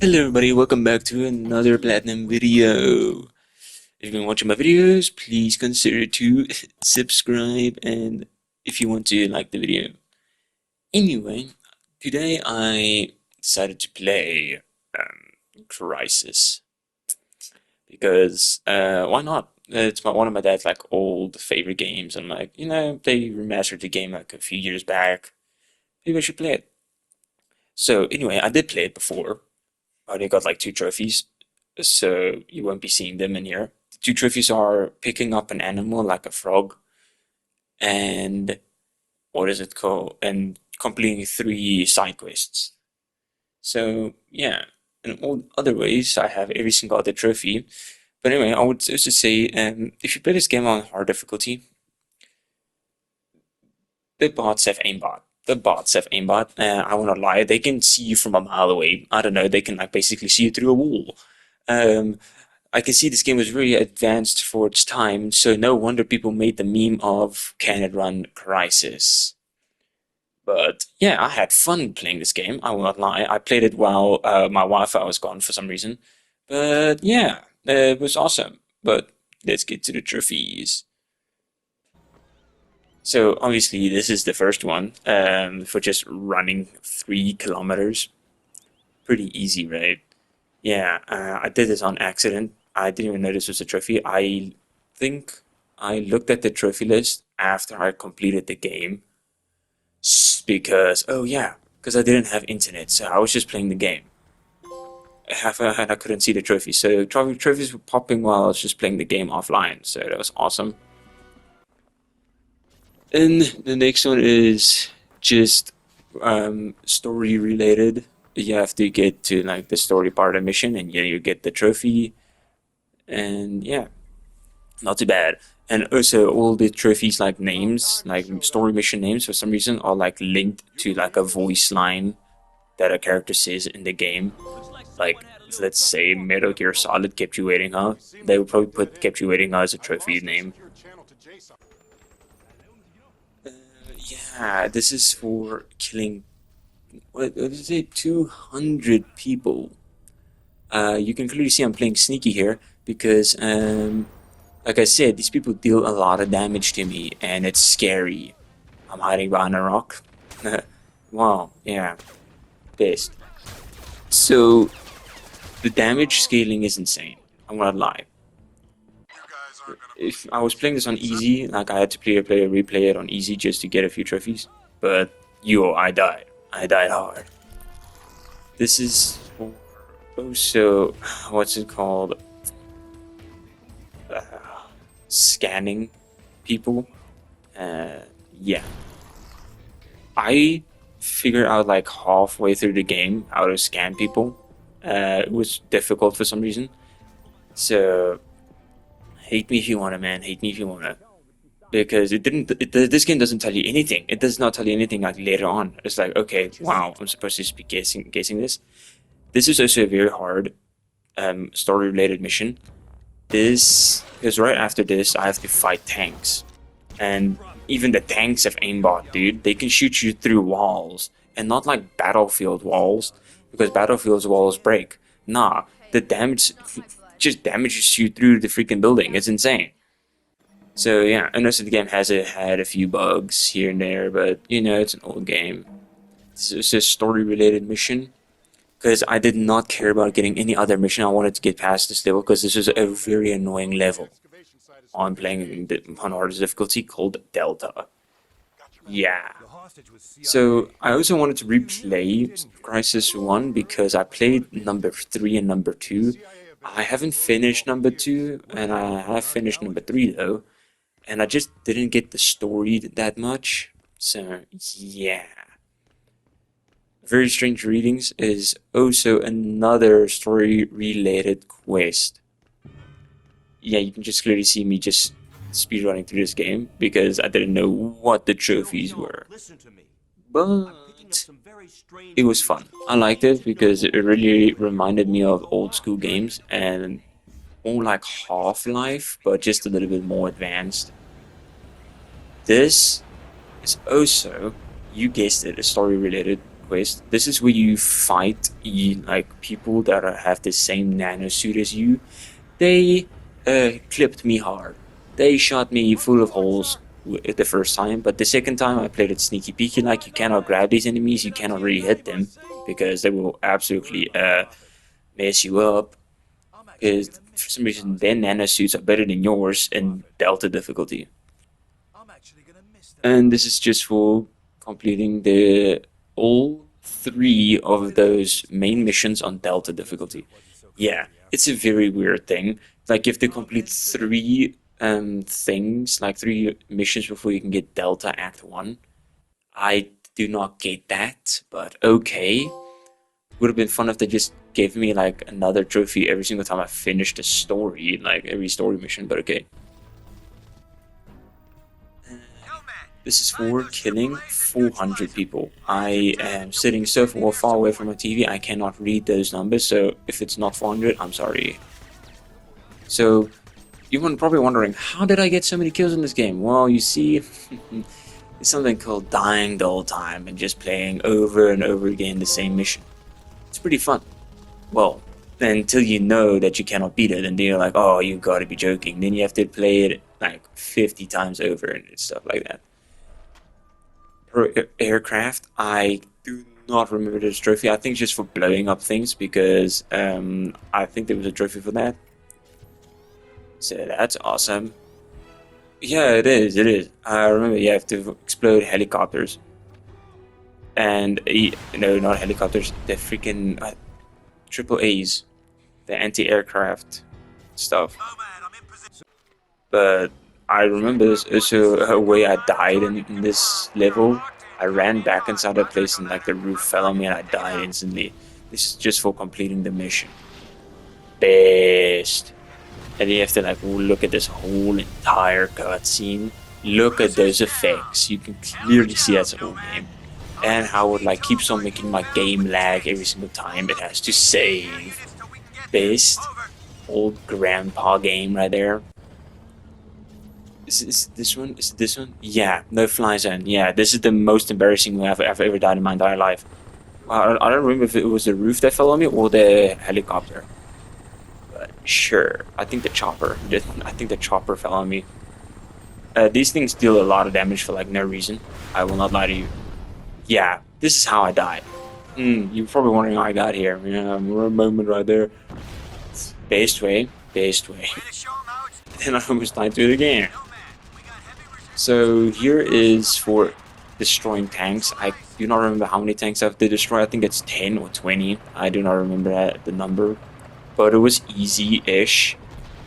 Hello everybody, welcome back to another Platinum video. If you've been watching my videos, please consider to subscribe and if you want to like the video. Anyway, today I decided to play CRYSIS because why not? It's one of my dad's like old favorite games. I'm like, they remastered the game like a few years back. Maybe I should play it. So anyway, I did play it before. I already got like two trophies, so you won't be seeing them in here. The two trophies are picking up an animal like a frog and what is it called? And completing three side quests. So yeah, in all other ways, I have every single other trophy. But anyway, I would also say if you play this game on hard difficulty, the bots have aimbot. The bots have aimbot. I will not lie, they can see you from a mile away. I don't know, they can like basically see you through a wall. Um, I can see this game was very advanced for its time, so no wonder people made the meme of can it run Crysis. But yeah, I had fun playing this game, I will not lie. I played it while my Wi-Fi was gone for some reason. But yeah, it was awesome. But let's get to the trophies. So obviously this is the first one for just running 3 kilometers. Pretty easy, right? Yeah, I did this on accident. I didn't even know this was a trophy. I think I looked at the trophy list after I completed the game because, oh yeah, because I didn't have internet, so I was just playing the game. And I couldn't see the trophies, so trophies were popping while I was just playing the game offline, so that was awesome. And the next one is just story related. You have to get to like the story part of the mission, and yeah, you get the trophy. And yeah, not too bad. And also all the trophies like names, like story mission names for some reason are like linked to like a voice line that a character says in the game. Like let's say Metal Gear Solid kept you waiting, huh? They would probably put kept you waiting, huh, as a trophy name. Uh, yeah, this is for killing what did you say, 200 people. You can clearly see I'm playing sneaky here because like I said, these people deal a lot of damage to me, and it's scary. I'm hiding behind a rock. Wow, yeah, best. So the damage scaling is insane. I'm not lie. If I was playing this on easy, like I had to replay it on easy just to get a few trophies. But yo, I died. I died hard. This is for also what's it called? Uh, Scanning people. Uh, yeah, I figured out like halfway through the game how to scan people. It was difficult for some reason. So hate me if you wanna, man. Hate me if you wanna. Because it didn't. This game doesn't tell you anything. It does not tell you anything like later on. It's like, okay, wow, I'm supposed to be guessing this. This is also a very hard story related mission. This because right after this I have to fight tanks. And even the tanks have aimbot, dude. They can shoot you through walls. And not like battlefield walls, because battlefield's walls break. Nah, the damage just damages you through the freaking building. It's insane. So yeah, I know the game has had a few bugs here and there, but it's an old game. This is a story related mission. Because I did not care about getting any other mission. I wanted to get past this level because this is a very annoying level. I'm playing on hardest difficulty called Delta. Yeah. So I also wanted to replay Crisis 1 because I played number 3 and number 2. I haven't finished number 2 and I have finished number 3 though. And I just didn't get the story that much. So yeah. Very Strange Readings is also another story related quest. Yeah, you can just clearly see me just speedrunning through this game because I didn't know what the trophies were. But it was fun. I liked it because it really reminded me of old school games and more like Half-Life, but just a little bit more advanced. This is also, you guessed it, a story related quest. This is where you fight like people that have the same nano suit as you. They clipped me hard. They shot me full of holes the first time, but the second time I played it sneaky peeky. Like you cannot grab these enemies, you cannot really hit them because they will absolutely mess you up. Because for some reason their nano suits are better than yours in Delta difficulty. And this is just for completing the all three of those main missions on Delta difficulty. Yeah, it's a very weird thing. Like you have to complete three things, like three missions before you can get Delta Act 1. I do not get that, but okay. Would have been fun if they just gave me like another trophy every single time I finished a story, like every story mission, but okay. This is for killing 400 people. I am sitting so far away from my TV, I cannot read those numbers, so if it's not 400, I'm sorry. So, you're probably wondering, how did I get so many kills in this game? Well, you see, it's something called dying the whole time and just playing over and over again the same mission. It's pretty fun. Well, until you know that you cannot beat it, and then you're like, oh, you gotta be joking. Then you have to play it like 50 times over and stuff like that. Per aircraft, I do not remember this trophy. I think just for blowing up things because I think there was a trophy for that. So that's awesome. Yeah, it is. It is. I remember you have to explode helicopters. And no, not helicopters. The freaking triple A's, the anti-aircraft stuff. But I remember this also a way I died in this level. I ran back inside that place and like the roof fell on me and I died instantly. This is just for completing the mission. Best. And you have to like look at this whole entire cutscene. Look at those effects. You can clearly see that's a whole game. And how it like keeps on making my game lag every single time it has to save. Best old grandpa game right there. Is this one? Is it this one? Yeah, no fly zone. Yeah, this is the most embarrassing way I've ever died in my entire life. I don't remember if it was the roof that fell on me or the helicopter. But sure, I think the chopper. I think the chopper fell on me. These things deal a lot of damage for like no reason. I will not lie to you. Yeah, this is how I died. You're probably wondering how I got here. Yeah, a moment right there. Based way. Then I almost died to it again. So here is for destroying tanks. I do not remember how many tanks I have to destroy. I think it's 10 or 20. I do not remember the number. But it was easy-ish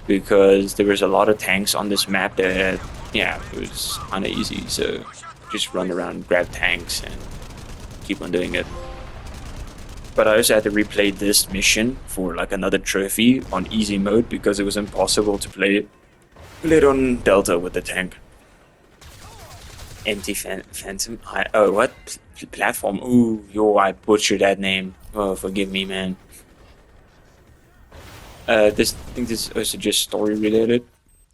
because there was a lot of tanks on this map that, yeah, it was kind of easy. So just run around, grab tanks, and keep on doing it. But I also had to replay this mission for like another trophy on easy mode because it was impossible to play it on Delta with the tank. Empty Phantom. Oh, what? Platform. Ooh, yo, I butchered that name. Oh, forgive me, man. I think this is also just story related.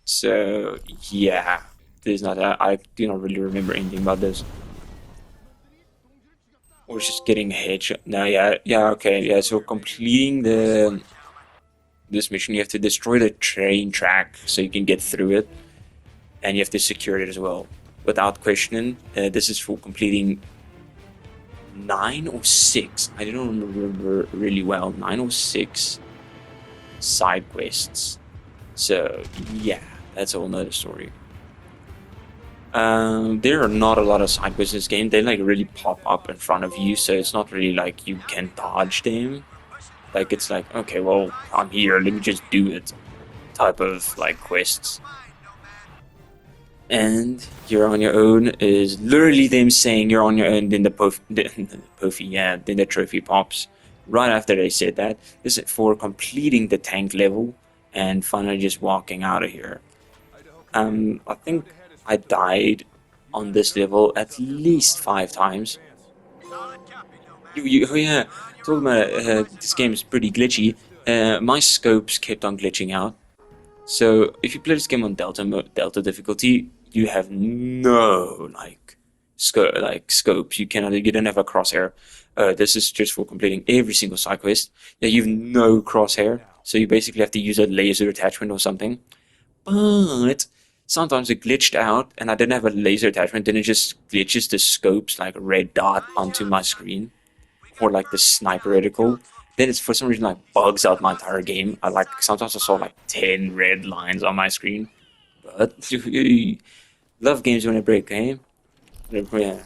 So, yeah. This is not. I do not really remember anything about this. Or just getting a headshot. No, yeah, okay, yeah. So completing this mission, you have to destroy the train track so you can get through it, and you have to secure it as well. Without questioning, this is for completing 9 or 6. I don't remember really well. 9 or 6 side quests. So yeah, that's a whole nother story. There are not a lot of side quests in this game. They like really pop up in front of you, so it's not really like you can dodge them. Like it's like, okay, well, I'm here, let me just do it type of like quests. And you're on your own is literally them saying you're on your own, then then the trophy pops. Right after they said that, this is for completing the tank level and finally just walking out of here. I think I died on this level at least 5 times. Oh yeah, talking about this game is pretty glitchy. My scopes kept on glitching out. So if you play this game on Delta difficulty, you have no like scopes. You don't have a crosshair. This is just for completing every single side quest. Yeah, you have no crosshair, so you basically have to use a laser attachment or something. But sometimes it glitched out, and I didn't have a laser attachment. Then it just glitches the scopes like a red dot onto my screen, or like the sniper reticle. Then it's for some reason like bugs out my entire game. I like sometimes I saw like 10 red lines on my screen. But love games when they break, eh? Yeah.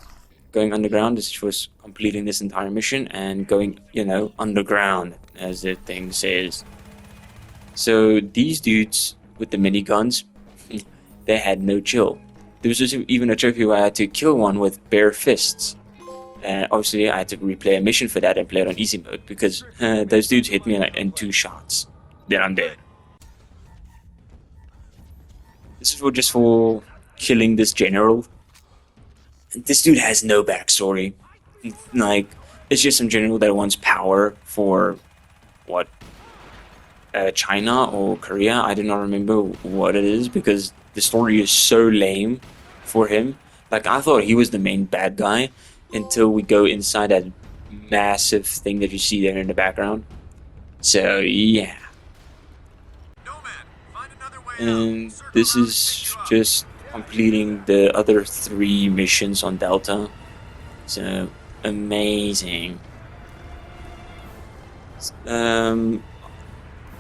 Going underground is just completing this entire mission and going, underground, as the thing says. So these dudes with the miniguns, they had no chill. There was just even a trophy where I had to kill one with bare fists. And obviously, I had to replay a mission for that and play it on easy mode because those dudes hit me like in 2 shots. Then I'm dead. This is just for killing this general. This dude has no backstory. Like, it's just some general that wants power for what? China or Korea? I do not remember what it is because the story is so lame for him. Like, I thought he was the main bad guy until we go inside that massive thing that you see there in the background. So, yeah. And this is just completing the other 3 missions on Delta. So, amazing.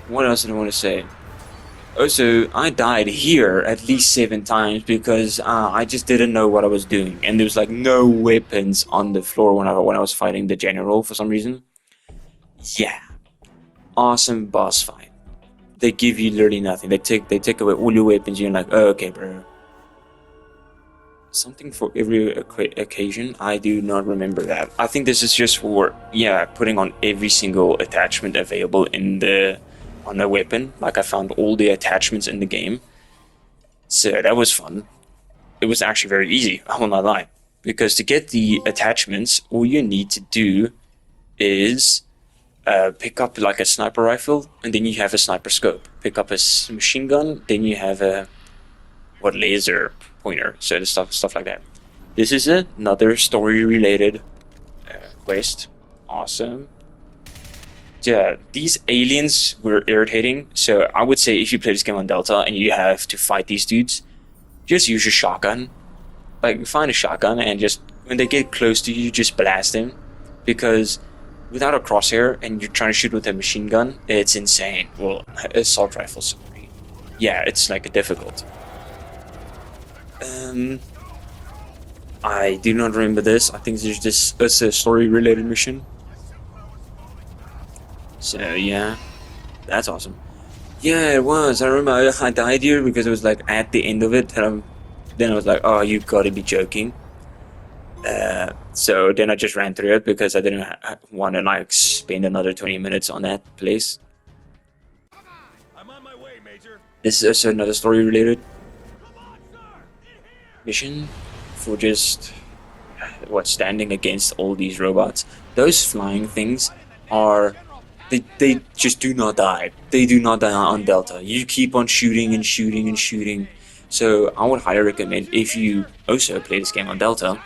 What else did I want to say? Also, I died here at least 7 times because I just didn't know what I was doing, and there was like no weapons on the floor when I was fighting the general for some reason. Yeah, awesome boss fight. They give you literally nothing. They take away all your weapons. You're like, oh, okay, bro. Something for every occasion. I do not remember that. I think this is just for putting on every single attachment available on a weapon. Like I found all the attachments in the game, so that was fun. It was actually very easy. I will not lie, because to get the attachments, all you need to do is pick up like a sniper rifle, and then you have a sniper scope. Pick up a machine gun, then you have a laser pointer. So the stuff like that. This is another story related quest. Awesome. Yeah, these aliens were irritating. So I would say if you play this game on Delta and you have to fight these dudes, just use your shotgun. Like, find a shotgun and just when they get close to you, just blast them. Because without a crosshair and you're trying to shoot with a machine gun, it's insane. Well, assault rifle, sorry. Yeah, it's like difficult. I do not remember this. I think it's a story related mission. So yeah, that's awesome. Yeah, it was. I remember I died here because it was like at the end of it, and then I was like, "Oh, you gotta be joking." So then I just ran through it because I didn't want to like spend another 20 minutes on that place. I'm on my way, Major. This is also another story related mission for just standing against all these robots. Those flying things are they just do not die. They do not die on Delta. You keep on shooting and shooting and shooting. So I would highly recommend, if you also play this game on Delta,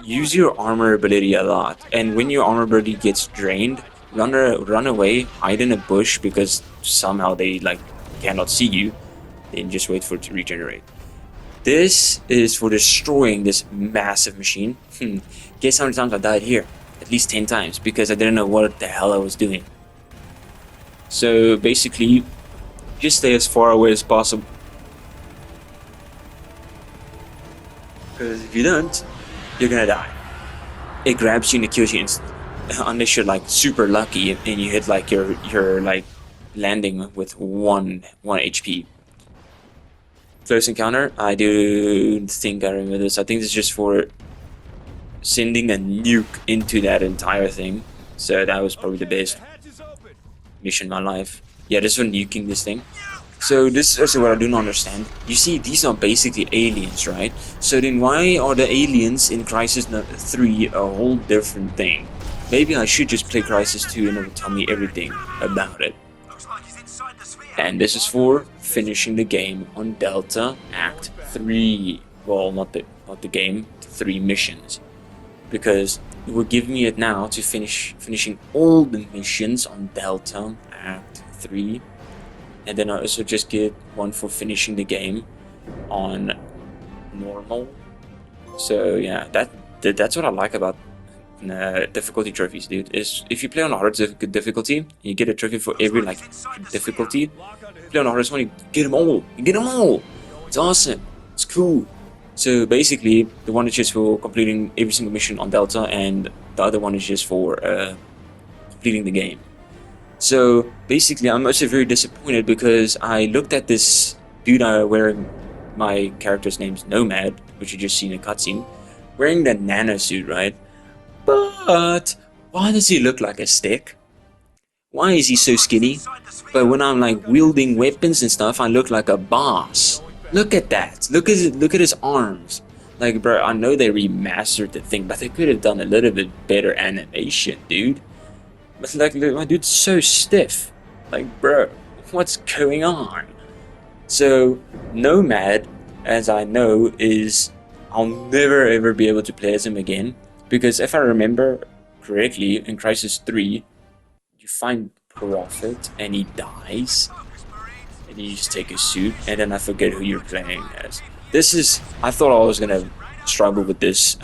use your armor ability a lot. And when your armor ability gets drained, run away, hide in a bush because somehow they like cannot see you. Then just wait for it to regenerate. This is for destroying this massive machine. Guess how many times I died here? At least 10 times, because I didn't know what the hell I was doing. So basically, just stay as far away as possible. Because if you don't, you're gonna die. It grabs you and it kills you instantly. Unless you're like super lucky and you hit like your like landing with 1 HP. Close encounter, I do think I remember this. I think this is just for sending a nuke into that entire thing. So that was probably the best mission in my life. Yeah, this was nuking this thing. So this is also what I do not understand. You see, these are basically aliens, right? So then why are the aliens in Crysis 3 a whole different thing? Maybe I should just play Crysis 2 and it will tell me everything about it. And this is for finishing the game on Delta Act 3. Well, not the not the game, 3 missions. Because it will give me it now to finishing all the missions on Delta Act 3. And then I also just get one for finishing the game on normal. So yeah, that's what I like about difficulty trophies, dude. Is if you play on hard difficulty, you get a trophy for every like difficulty. Play on hardest one, you get them all. You get them all. It's awesome. It's cool. So basically, the one is just for completing every single mission on Delta, and the other one is just for completing the game. So basically, I'm also very disappointed because I looked at this dude wearing my character's name's Nomad, which you just seen in a cutscene, wearing that nano suit, right? But why does he look like a stick? Why is he so skinny? But when I'm like wielding weapons and stuff, I look like a boss. Look at that. Look at his arms. Like, bro, I know they remastered the thing, but they could have done a little bit better animation, dude. But like, my dude's so stiff. Like, bro, what's going on? So, Nomad, as I know, is I'll never ever be able to play as him again. Because if I remember correctly, in CRYSIS 3, you find Prophet and he dies. And you just take his suit, and then I forget who you're playing as. I thought I was gonna struggle with this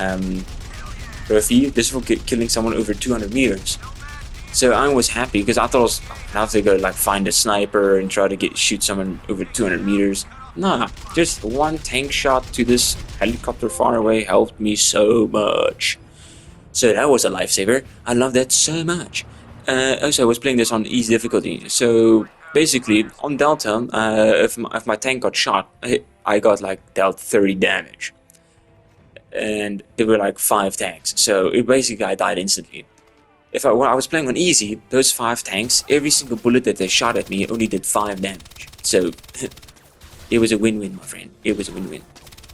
trophy. This is for killing someone over 200 meters. So I was happy because I thought I was gonna have to go like find a sniper and try to shoot someone over 200 meters. Nah, just one tank shot to this helicopter far away helped me so much. So that was a lifesaver. I love that so much. Also, I was playing this on easy difficulty. So basically, on Delta, if my tank got shot, I got like dealt 30 damage. And there were like 5 tanks. So basically, I died instantly. When I was playing on easy, those 5 tanks, every single bullet that they shot at me only did 5 damage. So it was a win-win, my friend. It was a win-win.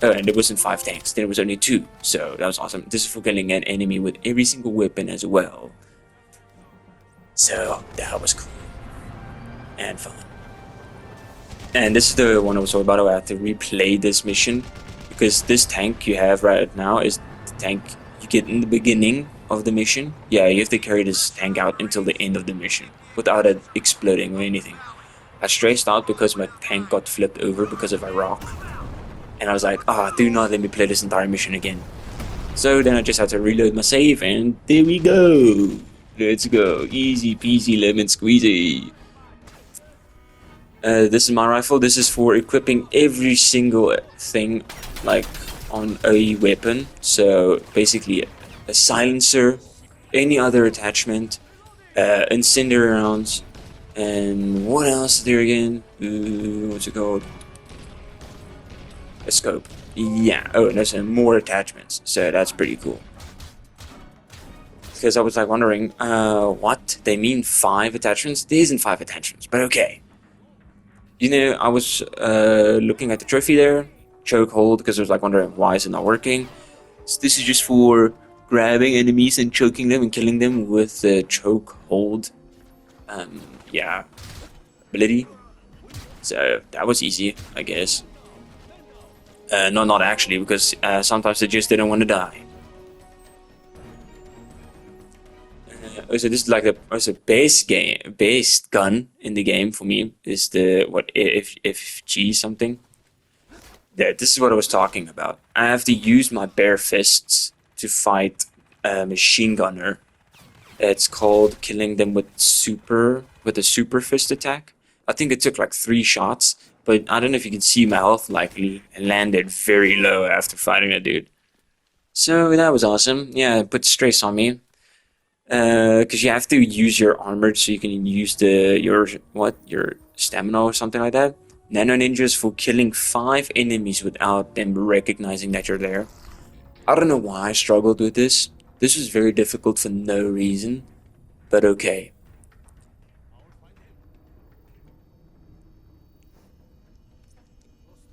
Oh, and there wasn't 5 tanks. There was only 2. So that was awesome. This is for killing an enemy with every single weapon as well. So that was cool. And fun. And this is the one I was talking about. I have to replay this mission. Because this tank you have right now is the tank you get in the beginning of the mission. Yeah, you have to carry this tank out until the end of the mission without it exploding or anything. I stressed out because my tank got flipped over because of a rock. And I was like, do not let me play this entire mission again. So then I just had to reload my save, and there we go. Let's go. Easy peasy lemon squeezy. This is my rifle. This is for equipping every single thing, like, on a weapon. So basically a silencer, any other attachment, incendiary rounds, and what else is there again? What's it called? A scope. Yeah. Oh, and there's some more attachments. So that's pretty cool. Because I was like wondering, what? They mean 5 attachments? There isn't 5 attachments, but okay. You know, I was looking at the trophy there, chokehold, because I was like wondering why is it not working. So this is just for grabbing enemies and choking them and killing them with the chokehold, yeah, ability. So that was easy, I guess. No, not actually, because sometimes they just didn't want to die. So this is like the base gun in the game for me is the FG something. Yeah, this is what I was talking about. I have to use my bare fists to fight a machine gunner. It's called killing them with a super fist attack. I think it took like 3 shots, but I don't know if you can see my health likely landed very low after fighting a dude. So that was awesome. Yeah, it put stress on me. Because you have to use your armor so you can use your stamina or something like that. Nano ninjas for killing 5 enemies without them recognizing that you're there. I don't know why I struggled with this. This was very difficult for no reason, but okay.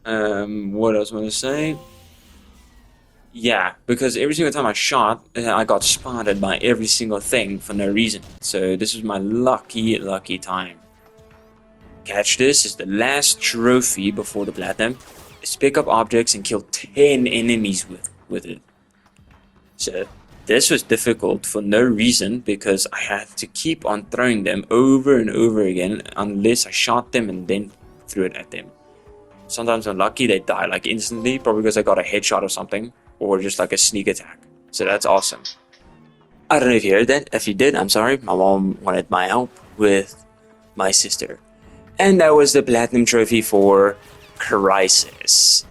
What else want to say? Yeah, because every single time I shot, I got spotted by every single thing for no reason. So this was my lucky time. Catch this is the last trophy before the platinum. is pick up objects and kill 10 enemies with it. So this was difficult for no reason because I had to keep on throwing them over and over again unless I shot them and then threw it at them. Sometimes I'm lucky they die like instantly, probably because I got a headshot or something, or just like a sneak attack. So that's awesome. I don't know if you heard that. If you did, I'm sorry. My mom wanted my help with my sister. And that was the Platinum Trophy for CRYSIS.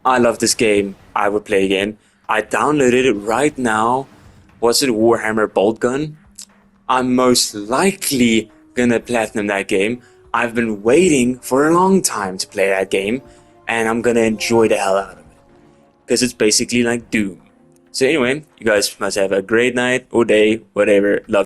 I love this game. I would play again. I downloaded it right now. Was it Warhammer Boltgun? I'm most likely gonna platinum that game. I've been waiting for a long time to play that game, and I'm gonna enjoy the hell out of it. Because it's basically like Doom. So anyway, you guys must have a great night or day, whatever. Love